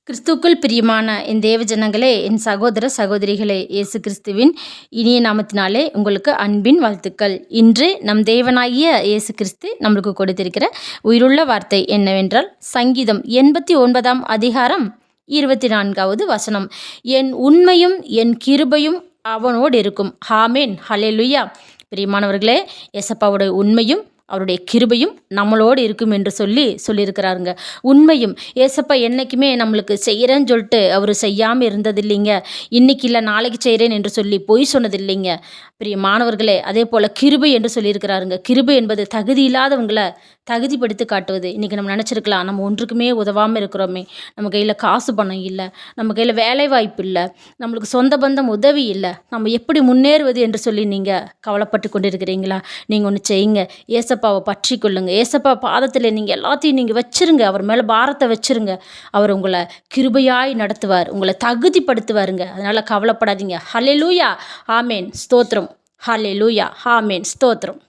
கிறிஸ்துக்குள் பிரியமான என் தேவ ஜனங்களே, என் சகோதர சகோதரிகளே, இயேசு கிறிஸ்துவின் இனிய நாமத்தினாலே உங்களுக்கு அன்பின் வாழ்த்துக்கள். இன்று நம் தேவனாகிய இயேசு கிறிஸ்து நம்மளுக்கு கொடுத்திருக்கிற உயிருள்ள வார்த்தை என்னவென்றால், சங்கீதம் 89 அதிகாரம் 24வது வசனம். என் உண்மையும் என் கிருபையும் அவனோடு இருக்கும். ஆமேன், ஹல்லேலூயா. பிரியமானவர்களே, ஏசப்பாவுடைய உண்மையும் அவருடைய கிருபையும் நம்மளோடு இருக்கும் என்று சொல்லியிருக்கிறாருங்க. உண்மையும் ஏசப்பா என்றைக்குமே நம்மளுக்கு செய்கிறேன்னு சொல்லிட்டு அவர் செய்யாமல் இருந்தது இல்லைங்க. இன்றைக்கி இல்லை நாளைக்கு செய்கிறேன் என்று சொல்லி பொய் சொன்னது இல்லைங்க. மாணவர்களே, அதே போல் கிருபை என்று சொல்லியிருக்கிறாருங்க. கிருபை என்பது தகுதி இல்லாதவங்களை தகுதிப்படுத்தி காட்டுவது. இன்றைக்கி நம்ம நினச்சிருக்கலாம், நம்ம ஒன்றுக்குமே உதவாமல் இருக்கிறோமே, நம்ம கையில் காசு பணம் இல்லை, நம்ம கையில் வேலை வாய்ப்பு இல்லை, நம்மளுக்கு சொந்த பந்தம் உதவி இல்லை, நம்ம எப்படி முன்னேறுவது என்று சொல்லி நீங்கள் கவலைப்பட்டு கொண்டு இருக்கிறீங்களா? நீங்கள் ஒன்று செய்யுங்க, ஏசப்பாவை பற்றி கொள்ளுங்க. ஏசப்பா பாதத்தில் நீங்கள் எல்லாத்தையும் நீங்கள் வச்சுருங்க, அவர் மேலே பாரத்தை வச்சுருங்க. அவர் உங்களை கிருபையாய் நடத்துவார், உங்களை தகுதிப்படுத்துவாருங்க. அதனால் கவலைப்படாதீங்க. ஹல்லேலூயா, ஆமேன், ஸ்தோத்திரம். ஹல்லேலூயா, ஆமேன், ஸ்தோத்திரம்.